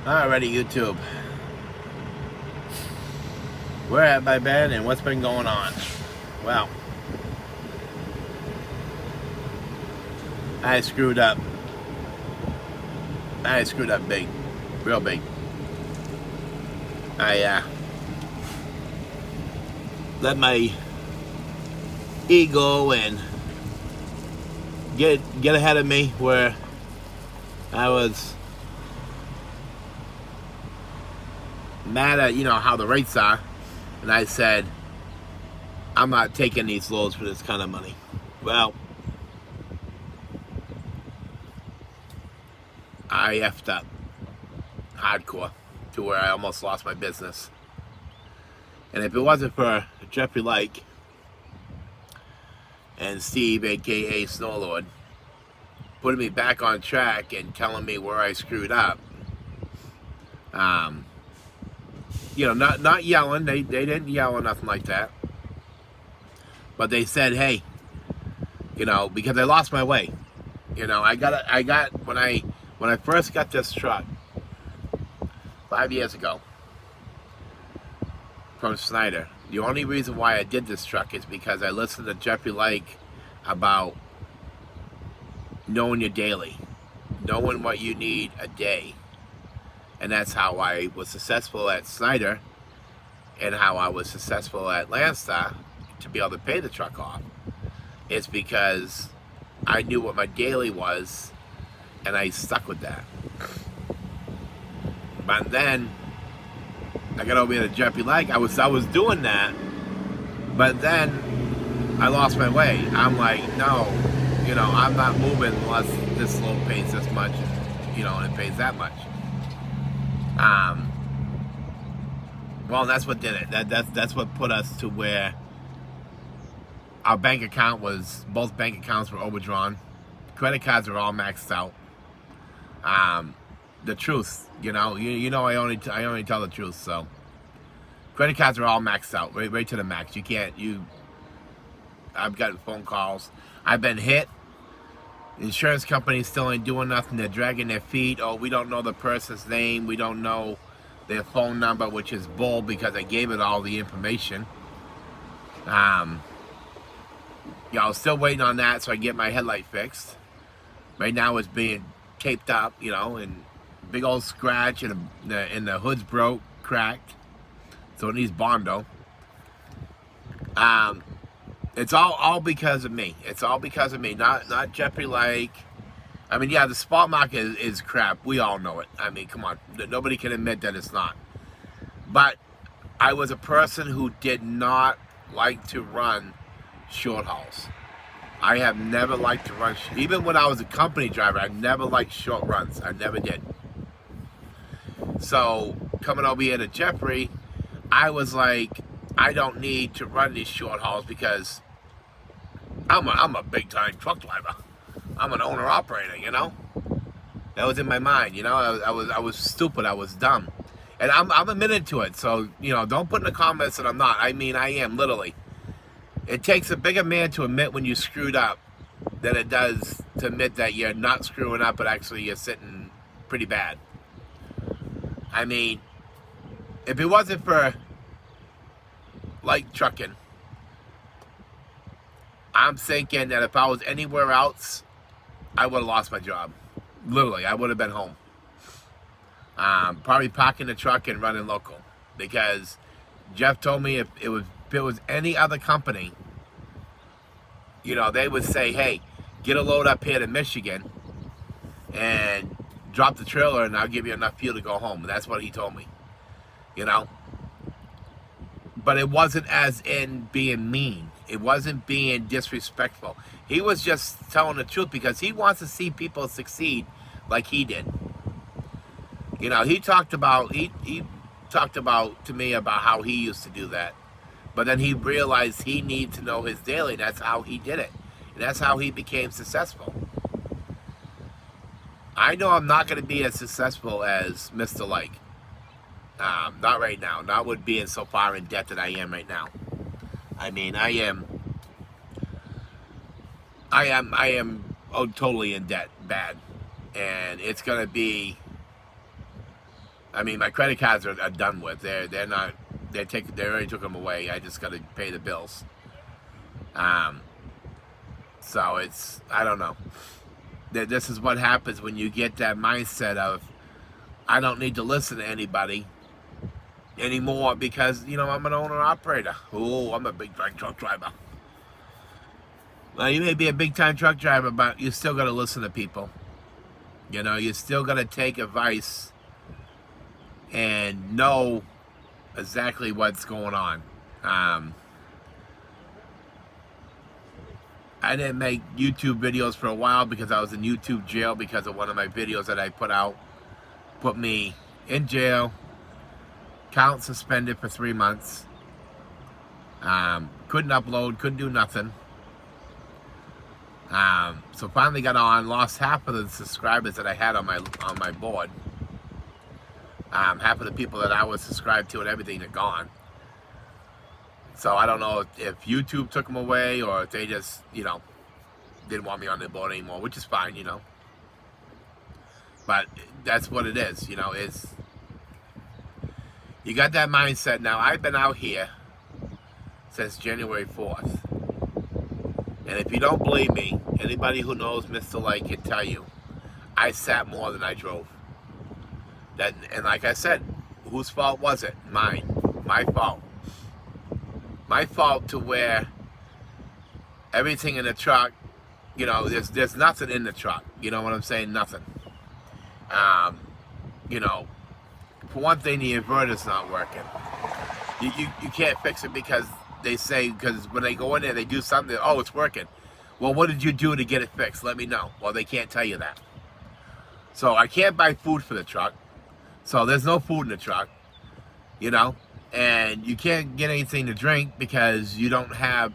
Alrighty, YouTube. Where have I been and what's been going on? Well, I screwed up. I screwed up big. Real big. I let my ego and get ahead of me where I was mad at, how the rates are. And I said, I'm not taking these loads for this kind of money. Well, I effed up hardcore to where I almost lost my business. And if it wasn't for Jeffrey Lake and Steve, aka Snowlord, putting me back on track and telling me where I screwed up, not yelling. They didn't yell or nothing like that. But they said, hey, because I lost my way. I got when I first got this truck 5 years ago from Snyder. The only reason why I did this truck is because I listened to Jeffrey Lake about knowing your daily, knowing what you need a day. And that's how I was successful at Snyder and how I was successful at Landstar to be able to pay the truck off. It's because I knew what my daily was and I stuck with that. But then I got over here to Jeffrey Lake. I was doing that, but then I lost my way. I'm like, no, I'm not moving unless this load pays this much, and it pays that much. Well, that's what did it. That's what put us to where our bank account both bank accounts were overdrawn. Credit cards are all maxed out. The truth, I only tell the truth. So credit cards are all maxed out, right to the max. I've gotten phone calls. I've been hit. Insurance companies still ain't doing nothing. They're dragging their feet. Oh, we don't know the person's name. We don't know their phone number, which is bull because I gave it all the information. I was still waiting on that so I get my headlight fixed. Right now it's being taped up, and big old scratch and the hood's broke, cracked. So it needs Bondo. It's all because of me. It's all because of me, not Jeffrey Lake. I mean, yeah, the spot market is crap. We all know it. I mean, come on. Nobody can admit that it's not. But I was a person who did not like to run short hauls. I have never liked to run, even when I was a company driver, I never liked short runs. I never did. So coming over here to Jeffrey, I was like, I don't need to run these short hauls because I'm a big time truck driver. I'm an owner operator, That was in my mind, I was stupid, I was dumb. And I'm admitted to it. So, don't put in the comments that I'm not. I mean, I am, literally. It takes a bigger man to admit when you screwed up than it does to admit that you're not screwing up, but actually you're sitting pretty bad. I mean, if it wasn't for light trucking, I'm thinking that if I was anywhere else, I would have lost my job. Literally, I would have been home. Probably parking the truck and running local. Because Jeff told me if it was any other company, they would say, hey, get a load up here to Michigan and drop the trailer and I'll give you enough fuel to go home. And that's what he told me. But it wasn't as in being mean. It wasn't being disrespectful. He was just telling the truth because he wants to see people succeed like he did. He talked about to me about how he used to do that. But then he realized he needed to know his daily. That's how he did it. And that's how he became successful. I know I'm not going to be as successful as Mr. Lake. Not right now. Not with being so far in debt that I am right now. I mean, I am totally in debt, bad. And it's going to be I mean, my credit cards are done with. They're not. They already took them away. I just got to pay the bills. So it's, I don't know. This is what happens when you get that mindset of, I don't need to listen to anybody anymore because, you know, I'm an owner operator. Oh, I'm a big time truck driver. Well, you may be a big time truck driver, but you still got to listen to people. You know, you still got to take advice and know exactly what's going on. I didn't make YouTube videos for a while because I was in YouTube jail because of one of my videos that I put out. Put me in jail, account suspended for 3 months. Couldn't upload, couldn't do nothing. So finally got on, lost half of the subscribers that I had on my board. Half of the people that I was subscribed to and everything are gone. So I don't know if YouTube took them away or if they just, you know, didn't want me on their board anymore, which is fine, you know. But that's what it is, you know. It's, you got that mindset now. I've been out here since January 4th. And if you don't believe me, anybody who knows Mr. Light can tell you, I sat more than I drove. And like I said, whose fault was it? Mine. My fault. My fault to where everything in the truck, you know, there's nothing in the truck. You know what I'm saying? Nothing. You know, for one thing, the inverter's not working. You can't fix it because they say, because when they go in there, they do something, oh, it's working. Well, what did you do to get it fixed? Let me know. Well, they can't tell you that. So I can't buy food for the truck. So there's no food in the truck, you know, and you can't get anything to drink because you don't have,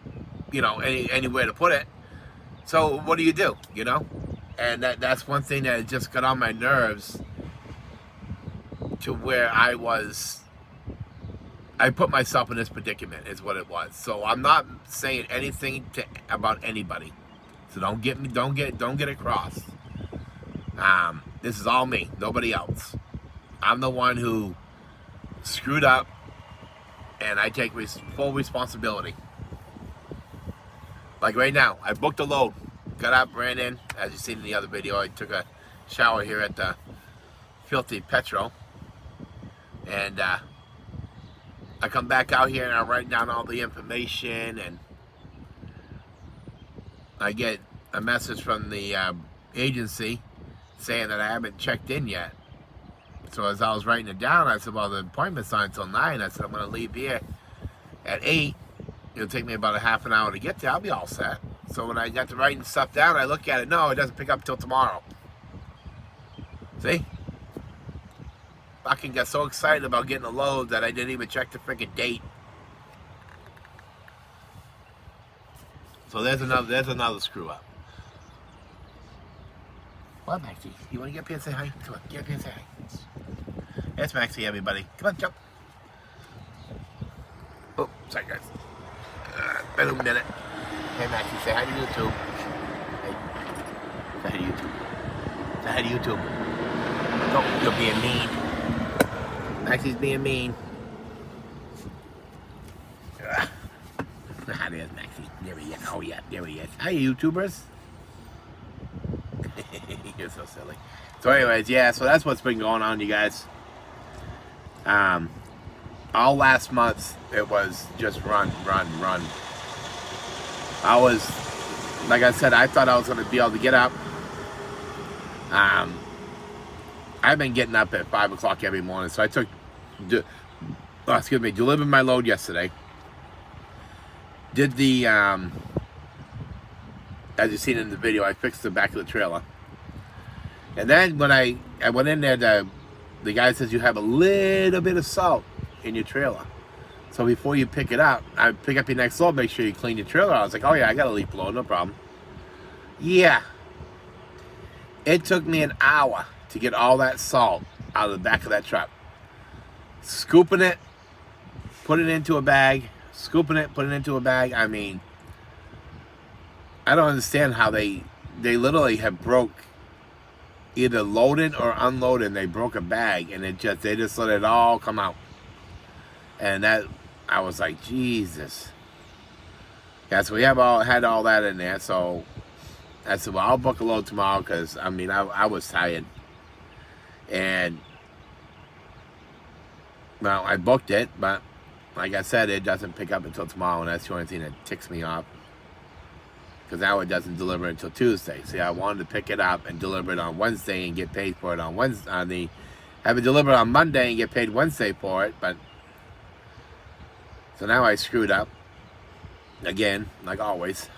you know, anywhere to put it. So what do, you know? And that's one thing that just got on my nerves to where I put myself in this predicament is what it was. So I'm not saying anything about anybody. So don't get it crossed. This is all me, nobody else. I'm the one who screwed up, and I take full responsibility. Like right now, I booked a load, got up, ran in. As you seen in the other video, I took a shower here at the Filthy Petro, and I come back out here and I write down all the information, and I get a message from the agency saying that I haven't checked in yet. So as I was writing it down, I said, well, the appointment's not until 9. I said, I'm going to leave here at 8. It'll take me about a half an hour to get there. I'll be all set. So when I got to writing stuff down, I look at it. No, it doesn't pick up till tomorrow. See? Fucking got so excited about getting a load that I didn't even check the freaking date. So there's another screw up. What, Maxie? You want to get up here and say hi? Come on, get up here and say hi. That's Maxie, everybody. Come on, jump. Oh, sorry, guys. Been a minute. Hey, Maxie, say hi to YouTube. Hey. Say hi to YouTube. Say hi to YouTube. Oh, you're being mean. Maxie's being mean. There's Maxie. There he is. Oh, yeah, there he is. Hi, YouTubers. You're so silly. So anyways, yeah, so that's what's been going on, you guys. All last month, it was just run. I was, like I said, I thought I was going to be able to get up. I've been getting up at 5 o'clock every morning, so I took, delivered my load yesterday. Did the, as you've seen in the video, I fixed the back of the trailer. And then when I went in there, the guy says you have a little bit of salt in your trailer. So before you pick it up, I pick up your next load, make sure you clean your trailer. I was like, oh yeah, I got a leaf blower, no problem. Yeah. It took me an hour to get all that salt out of the back of that truck. Scooping it, put it into a bag, scooping it, put it into a bag. I mean, I don't understand how they literally have broke either loading or unloading, they broke a bag, and they just let it all come out. And that, I was like, Jesus. Yeah, so we had all that in there. So I said, well, I'll book a load tomorrow, because I mean, I was tired. And well, I booked it, but like I said, it doesn't pick up until tomorrow, and that's the only thing that ticks me off. Because now it doesn't deliver until Tuesday. See, I wanted to pick it up and deliver it on Wednesday and get paid for it on Wednesday. Have it delivered on Monday and get paid Wednesday for it, but so now I screwed up again, like always.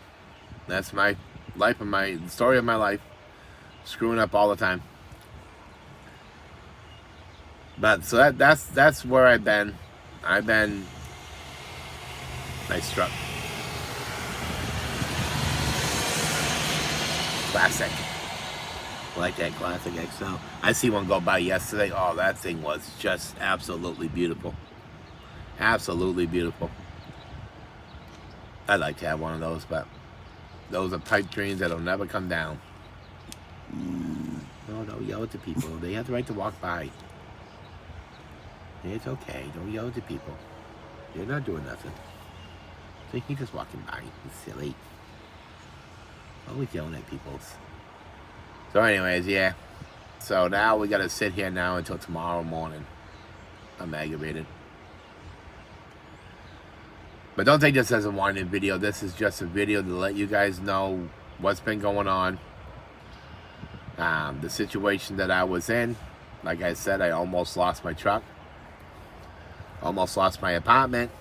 That's my life and my story of my life, screwing up all the time. But so that's where I've been. Nice truck. Classic. I like that classic XL. I see one go by yesterday. Oh, that thing was just absolutely beautiful. Absolutely beautiful. I'd like to have one of those, but those are pipe dreams that'll never come down. No, don't yell at the people. They have the right to walk by. It's okay. Don't yell at the people. You're not doing nothing. So he's just walking by. He's silly. Always yelling at people. So anyways, yeah. So now we gotta sit here now until tomorrow morning. I'm aggravated. But don't take this as a whining video. This is just a video to let you guys know what's been going on. The situation that I was in. Like I said, I almost lost my truck. Almost lost my apartment.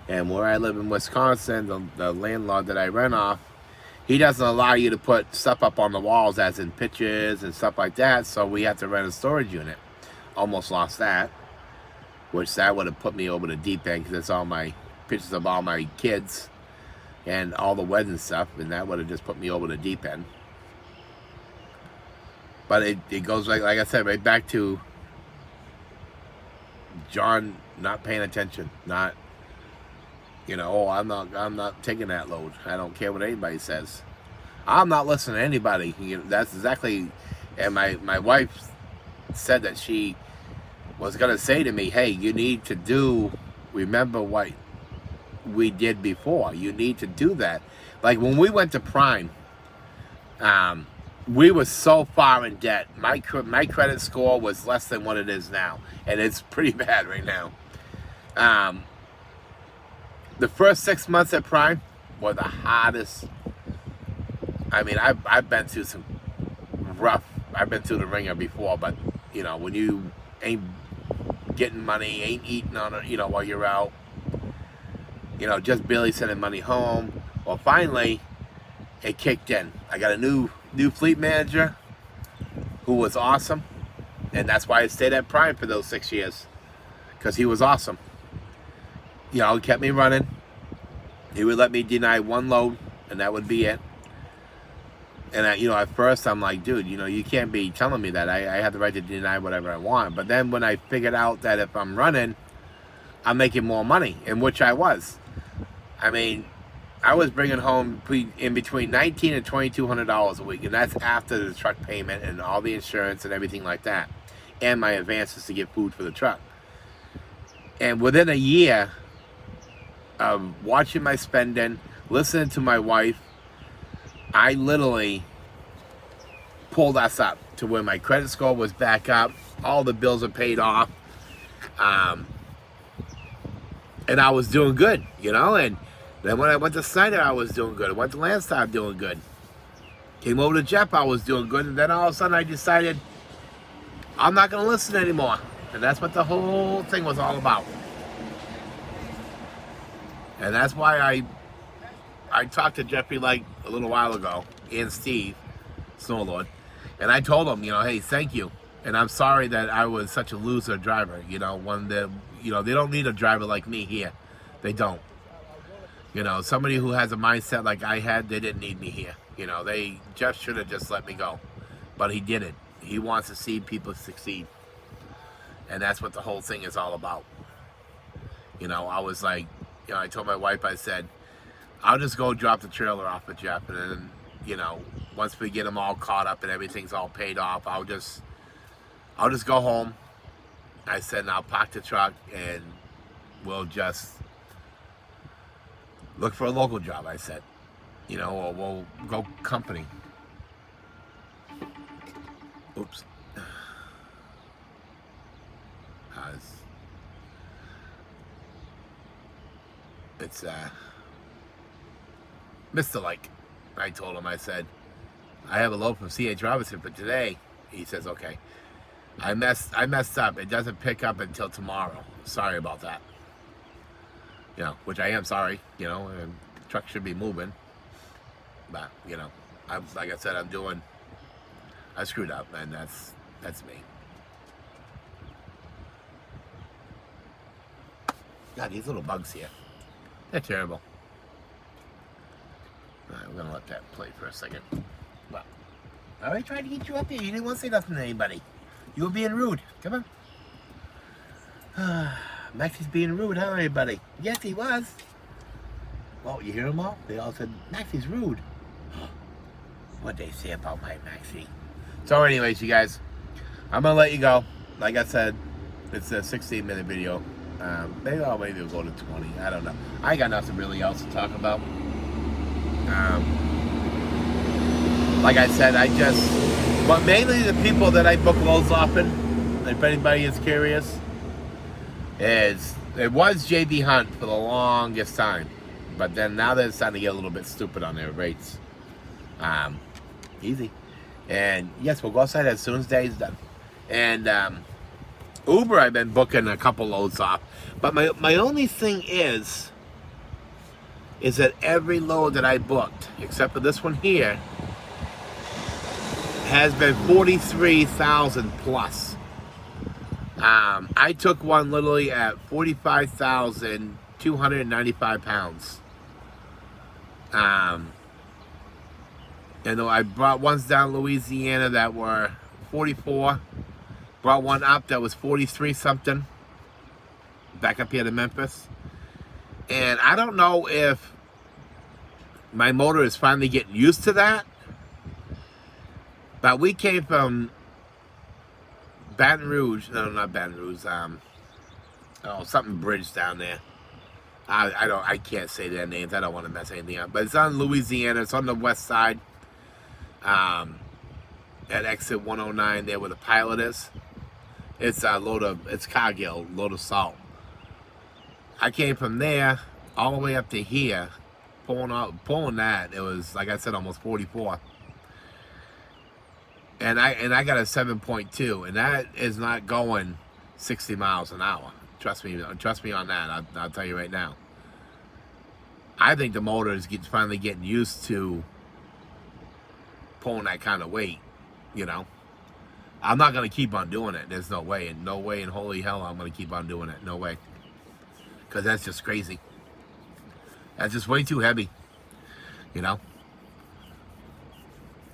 And where I live in Wisconsin, the landlord that I rent off, he doesn't allow you to put stuff up on the walls, as in pictures and stuff like that, so we have to rent a storage unit. Almost lost that, which that would have put me over the deep end, because it's all my pictures of all my kids and all the wedding stuff, and that would have just put me over the deep end. But it goes, like I said, right back to John not paying attention, not, oh, I'm not taking that load. I don't care what anybody says. I'm not listening to anybody. That's exactly, and my wife said that she was gonna say to me, hey, you need to remember what we did before. You need to do that. Like when we went to Prime, we were so far in debt. My credit score was less than what it is now, and it's pretty bad right now. The first 6 months at Prime were the hardest. I mean, I've been through some rough. I've been through the ringer before, but when you ain't getting money, ain't eating on it, while you're out, just barely sending money home. Well, finally, it kicked in. I got a new fleet manager who was awesome, and that's why I stayed at Prime for those 6 years, because he was awesome. He kept me running. He would let me deny one load, and that would be it. And at first I'm like, dude, you can't be telling me that. I have the right to deny whatever I want. But then when I figured out that if I'm running, I'm making more money, in which I was. I mean, I was bringing home in between $1,900 and $2,200 a week, and that's after the truck payment and all the insurance and everything like that, and my advances to get food for the truck. And within a year of watching my spending, listening to my wife, I literally pulled us up to where my credit score was back up, all the bills are paid off, and I was doing good, and then when I went to Snyder, I was doing good. I went to Landstar, doing good. Came over to Jeff, I was doing good, and then all of a sudden I decided I'm not going to listen anymore. And that's what the whole thing was all about. And that's why I talked to Jeffrey like a little while ago, and Steve, Snowlord, and I told him, hey, thank you. And I'm sorry that I was such a loser driver, one that, they don't need a driver like me here. They don't. Somebody who has a mindset like I had, they didn't need me here. Jeff should have just let me go. But he didn't. He wants to see people succeed. And that's what the whole thing is all about. I was like, I told my wife, I said, I'll just go drop the trailer off with Jeff, and then, once we get them all caught up and everything's all paid off, I'll just go home. I said, and I'll park the truck and we'll just look for a local job, I said. You know, or we'll go company. Oops. It's Mr. Like. I told him, I said, I have a load from C.H. Robinson for today. He says, okay. I messed up. It doesn't pick up until tomorrow. Sorry about that. You know, which I am sorry. You know, and the truck should be moving. But, you know, like I said, I screwed up, and that's me. God, these little bugs here. They're terrible. Alright, we're going to let that play for a second. Well, I already tried to get you up here. You didn't want to say nothing to anybody. You were being rude. Come on. Maxie's being rude, huh, everybody? Yes, he was. Well, you hear them all? They all said, Maxie's rude. What'd they say about my Maxie? So anyways, you guys, I'm going to let you go. Like I said, it's a 16-minute video. Maybe we'll go to 20. I don't know. I ain't got nothing really else to talk about. Like I said, but mainly the people that I book loads often, if anybody is curious, it was JB Hunt for the longest time. But then now they're starting to get a little bit stupid on their rates. Easy. And yes, we'll go outside as soon as day's done. And Uber, I've been booking a couple loads off. But my only thing is that every load that I booked, except for this one here, has been 43,000 plus. I took one literally at 45,295 pounds. And I brought ones down Louisiana that were 44. Brought one up that was 43 something. Back up here to Memphis. And I don't know if my motor is finally getting used to that. But we came from Baton Rouge. No, not Baton Rouge. Something bridge down there. I can't say their names. I don't want to mess anything up. But it's on Louisiana. It's on the west side. At exit 109 there where the pilot is. It's Cargill, load of salt. I came from there all the way up to here, pulling that. It was, like I said, almost 44. And I got a 7.2, and that is not going 60 miles an hour. Trust me on that. I'll tell you right now. I think the motor is finally getting used to pulling that kind of weight, you know. I'm not going to keep on doing it. There's no way. And no way in holy hell I'm going to keep on doing it. No way. Because that's just crazy. That's just way too heavy, you know.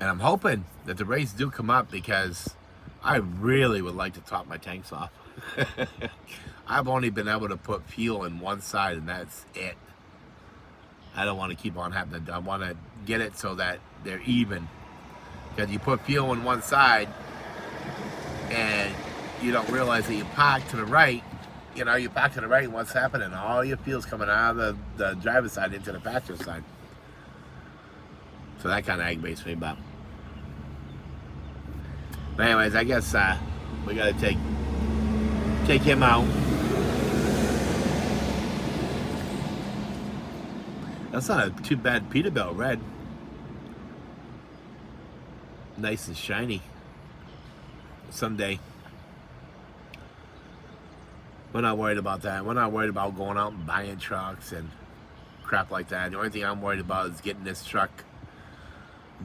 And I'm hoping that the rates do come up because I really would like to top my tanks off. I've only been able to put fuel in one side and that's it. I don't want to keep on having to, I want to get it so that they're even. Because you put fuel in one side and you don't realize that you park to the right. You know, you park to the right and what's happening? All your fuel's coming out of the driver's side into the passenger side. So that kind of aggravates me, but anyways, I guess we gotta take him out. That's not a too bad Peterbilt red. Nice and shiny. Someday. We're not worried about that. We're not worried about going out and buying trucks and crap like that. The only thing I'm worried about is getting this truck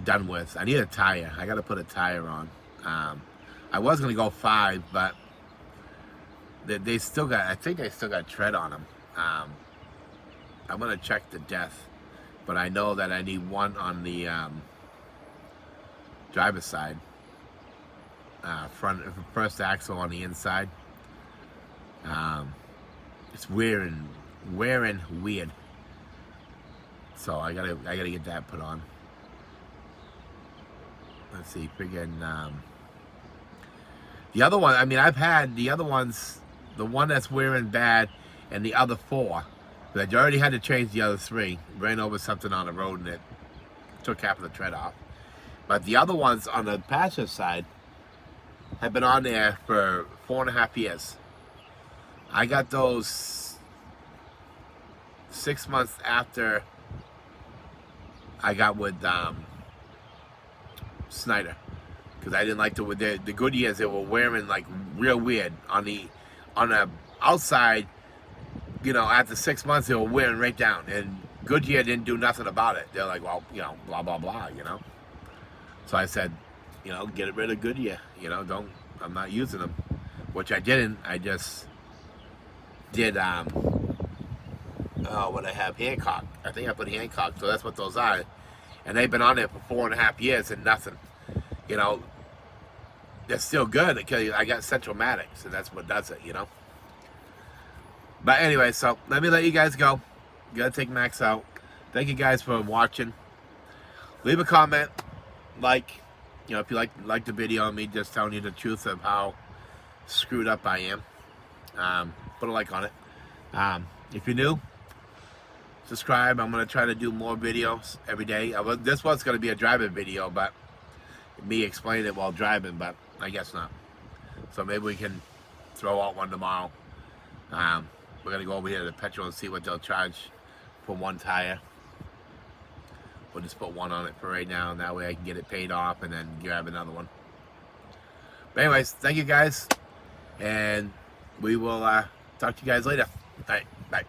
done with. I need a tire. I gotta put a tire on. I was gonna go 5, but they still got, I think they still got tread on them. I'm gonna check the depth, but I know that I need one on the driver's side, first axle on the inside. It's wearing weird, so I gotta get that put on. let's see, friggin' the other one. I mean, I've had the other ones, the one that's wearing bad, and the other four. But I already had to change the other three. Ran over something on the road and it took half of the tread off. But the other ones on the passenger side have been on there for 4.5 years. I got those 6 months after I got with Snyder, because I didn't like the Goodyears. They were wearing like real weird on the outside. You know, after 6 months, they were wearing right down, and Goodyear didn't do nothing about it. They're like, well, you know, blah blah blah. You know, so I said, you know, get rid of Goodyear. You know, I'm not using them, which I didn't. I just did what I have, Hancock. I think I put Hancock, so that's what those are. And they've been on there for 4.5 years and nothing. You know, they're still good because I got Central-Matics, and that's what does it, you know. But anyway, so let me let you guys go. Gotta take Max out. Thank you guys for watching. Leave a comment, like, you know, if you like the video of me just telling you the truth of how screwed up I am. Put a like on it. If you're new, subscribe. I'm going to try to do more videos every day. This one's going to be a driving video, but me explaining it while driving, but I guess not. So maybe we can throw out one tomorrow. We're going to go over here to the petrol and see what they'll charge for one tire. We'll just put one on it for right now, and that way I can get it paid off and then grab another one. But anyways, thank you guys, and we will talk to you guys later. All right, bye.